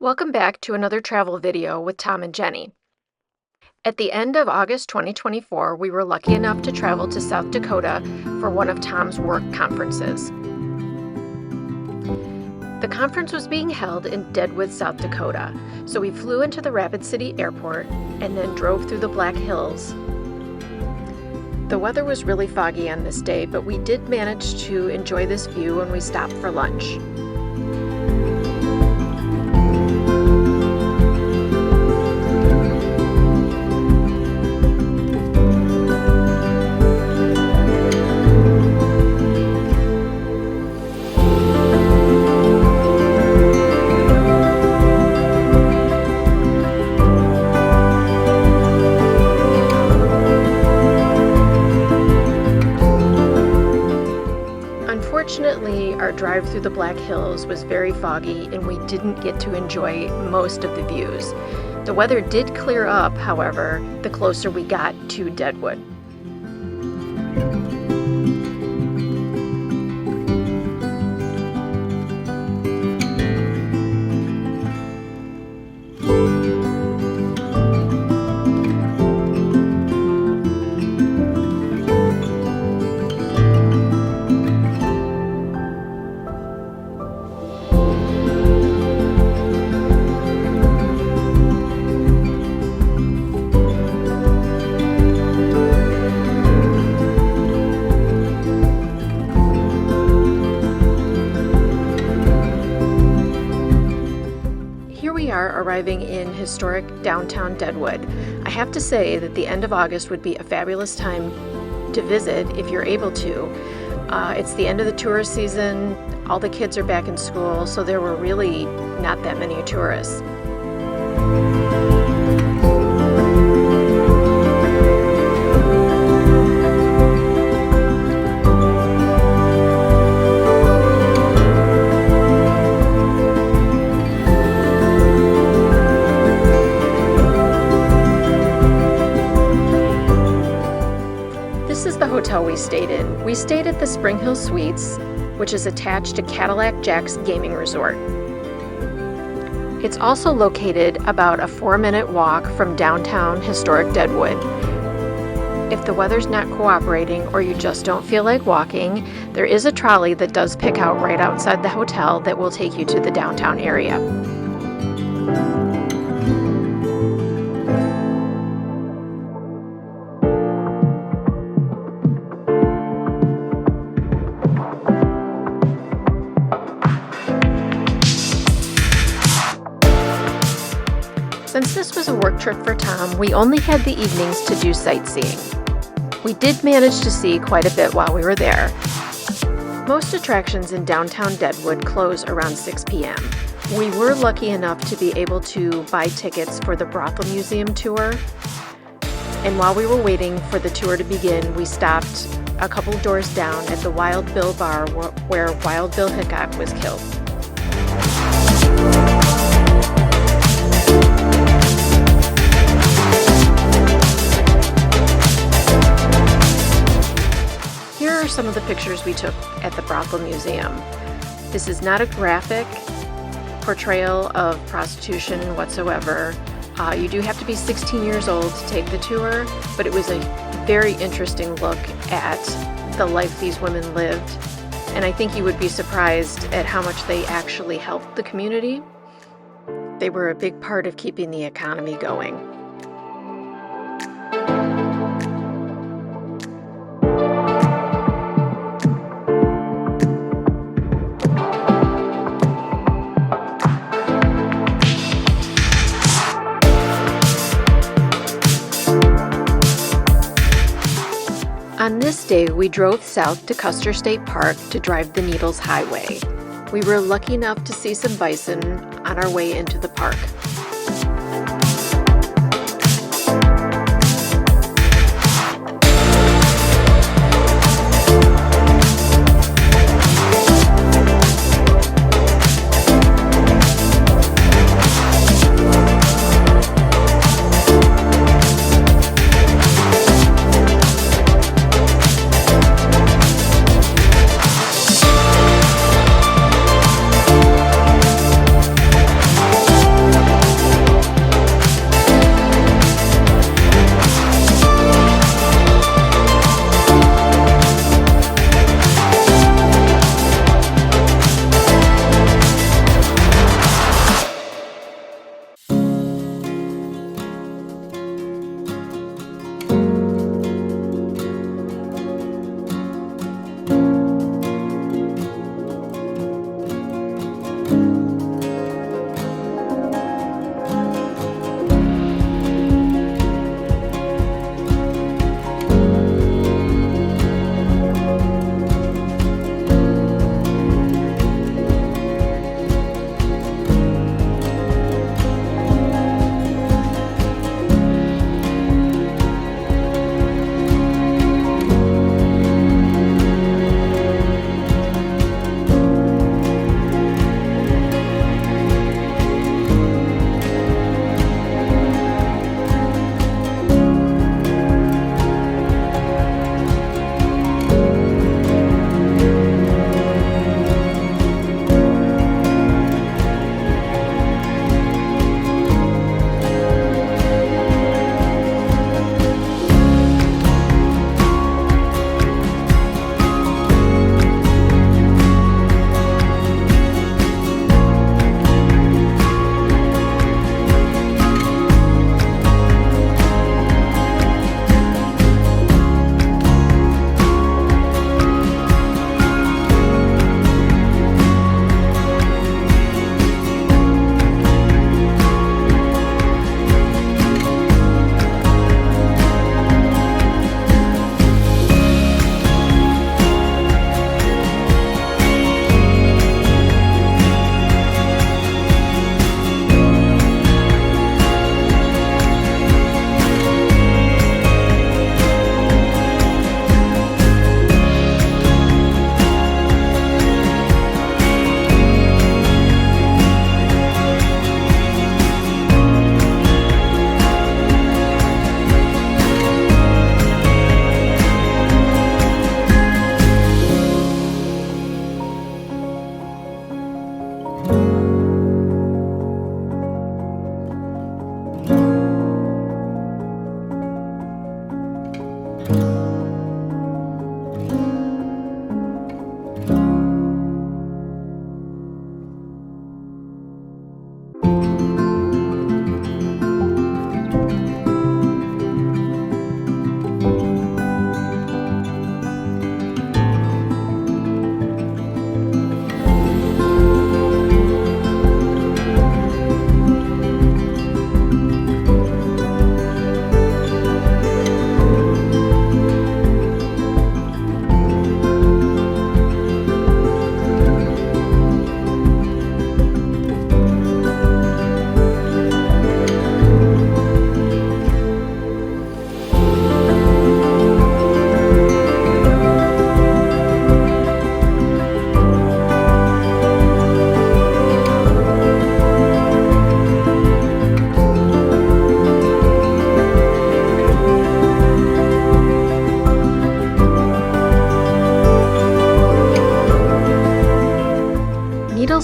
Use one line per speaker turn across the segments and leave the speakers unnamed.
Welcome back to another travel video with Tom and Jenny. At the end of August 2024, we were lucky enough to travel to South Dakota for one of Tom's work conferences. The conference was being held in Deadwood, South Dakota, so we flew into the Rapid City Airport and then drove through the Black Hills. The weather was really foggy on this day, but we did manage to enjoy this view when we stopped for lunch. Unfortunately, our drive through the Black Hills was very foggy and we didn't get to enjoy most of the views. The weather did clear up, however, the closer we got to Deadwood. Arriving in historic downtown Deadwood. I have to say that the end of August would be a fabulous time to visit if you're able to. It's the end of the tourist season, all the kids are back in school, so there were really not that many tourists. This is the hotel we stayed in. We stayed at the Spring Hill Suites, which is attached to Cadillac Jack's Gaming Resort. It's also located about a 4-minute walk from downtown historic Deadwood. If the weather's not cooperating or you just don't feel like walking, there is a trolley that does pick out right outside the hotel that will take you to the downtown area. Since this was a work trip for Tom, we only had the evenings to do sightseeing. We did manage to see quite a bit while we were there. Most attractions in downtown Deadwood close around 6 p.m. We were lucky enough to be able to buy tickets for the Brothel Museum tour. And while we were waiting for the tour to begin, we stopped a couple doors down at the Wild Bill Bar where Wild Bill Hickok was killed. Here are some of the pictures we took at the Brothel Museum. This is not a graphic portrayal of prostitution whatsoever. You do have to be 16 years old to take the tour, but it was a very interesting look at the life these women lived. And I think you would be surprised at how much they actually helped the community. They were a big part of keeping the economy going. On this day, we drove south to Custer State Park to drive the Needles Highway. We were lucky enough to see some bison on our way into the park.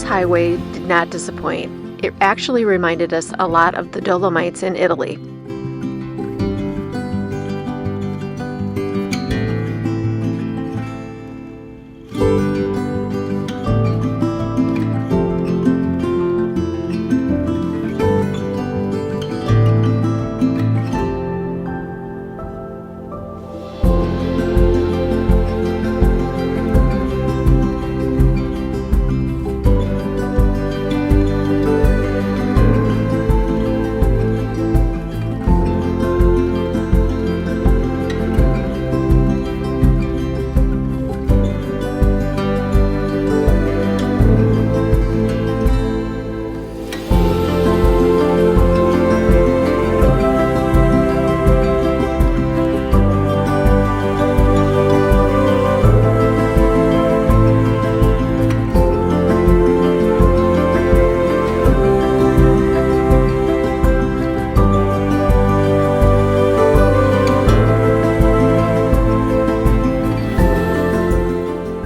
Highway did not disappoint. It actually reminded us a lot of the Dolomites in Italy.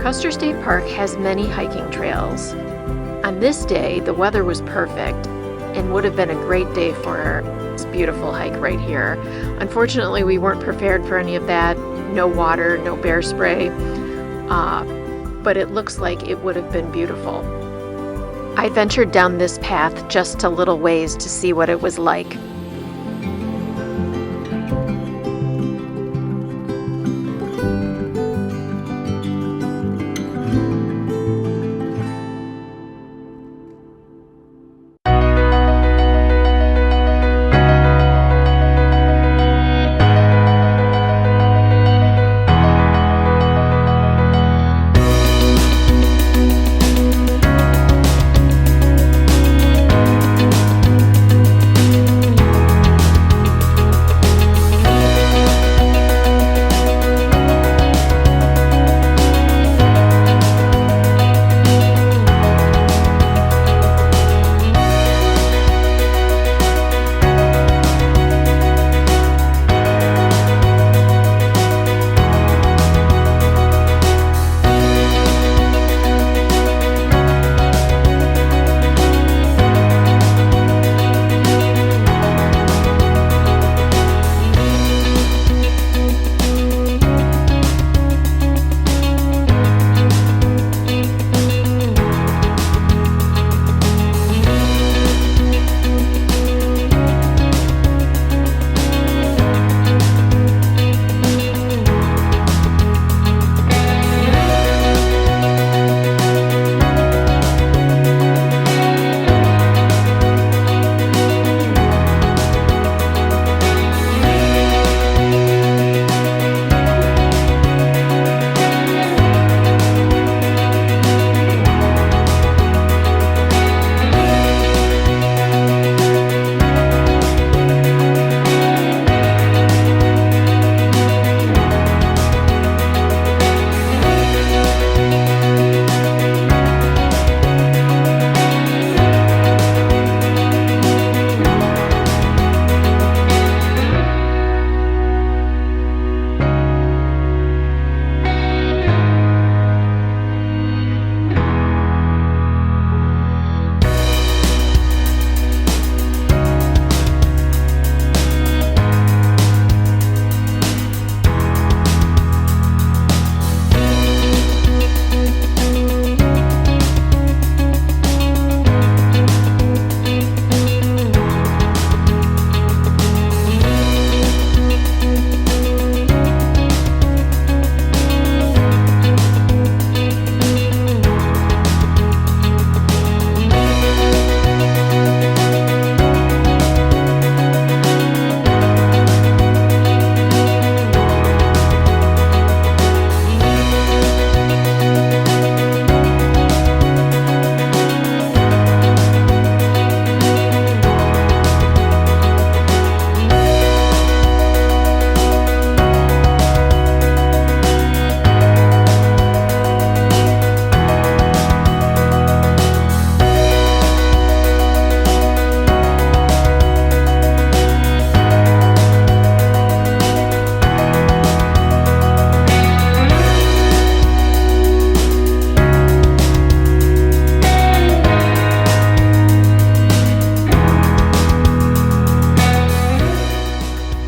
Custer State Park has many hiking trails. On this day, the weather was perfect and would have been a great day for this beautiful hike right here. Unfortunately, we weren't prepared for any of that. No water, no bear spray, but it looks like it would have been beautiful. I ventured down this path just a little ways to see what it was like.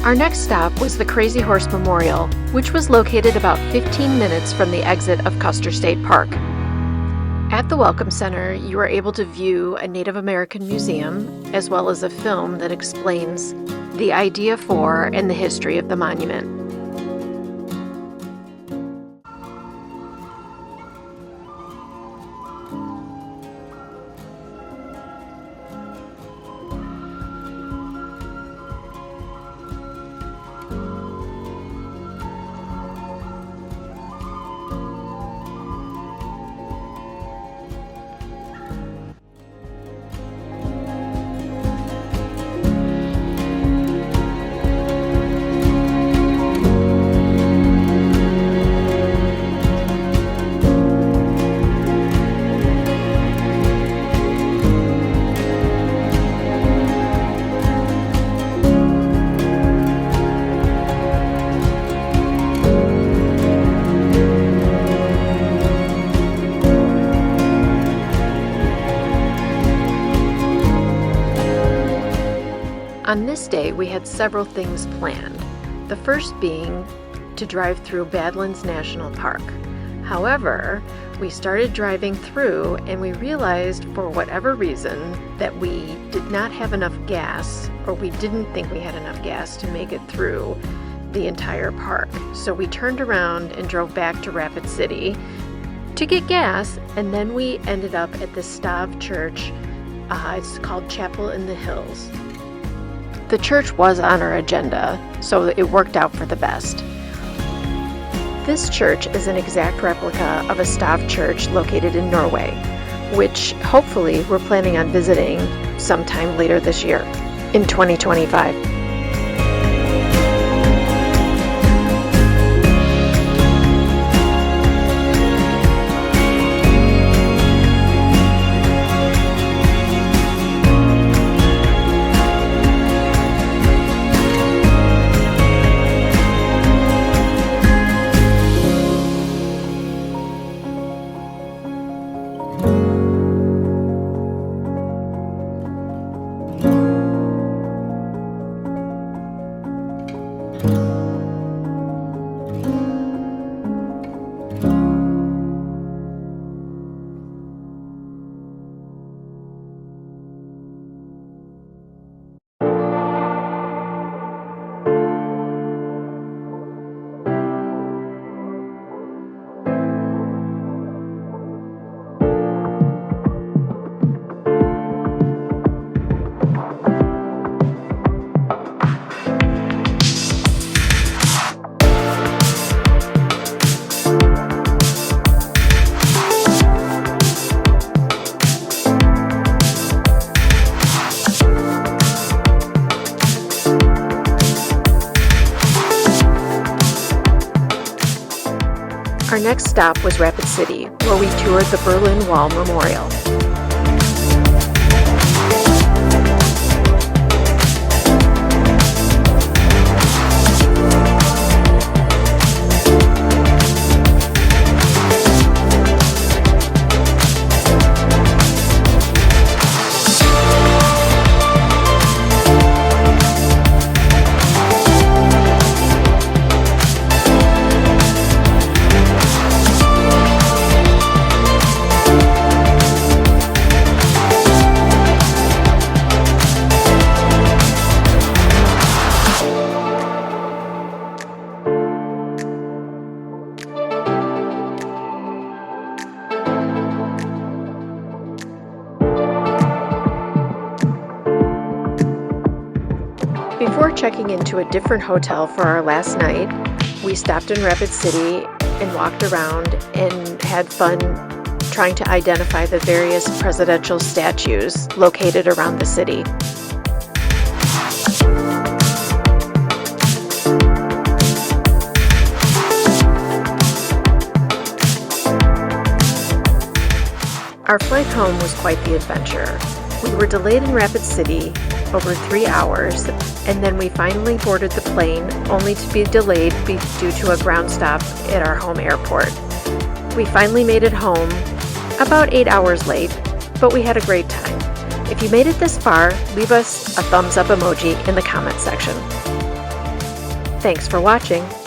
Our next stop was the Crazy Horse Memorial, which was located about 15 minutes from the exit of Custer State Park. At the Welcome Center, you are able to view a Native American museum, as well as a film that explains the idea for and the history of the monument. On this day, we had several things planned, the first being to drive through Badlands National Park. However, we started driving through and we realized for whatever reason that we did not have enough gas, or we didn't think we had enough gas to make it through the entire park. So we turned around and drove back to Rapid City to get gas, and then we ended up at the Stav Church. It's called Chapel in the Hills. The church was on our agenda, so it worked out for the best. This church is an exact replica of a Stav church located in Norway, which hopefully we're planning on visiting sometime later this year, in 2025. Our next stop was Rapid City, where we toured the Berlin Wall Memorial. Before checking into a different hotel for our last night, we stopped in Rapid City and walked around and had fun trying to identify the various presidential statues located around the city. Our flight home was quite the adventure. We were delayed in Rapid City over 3 hours, and then we finally boarded the plane, only to be delayed due to a ground stop at our home airport. We finally made it home, about 8 hours late, but we had a great time. If you made it this far, leave us a thumbs up emoji in the comment section. Thanks for watching.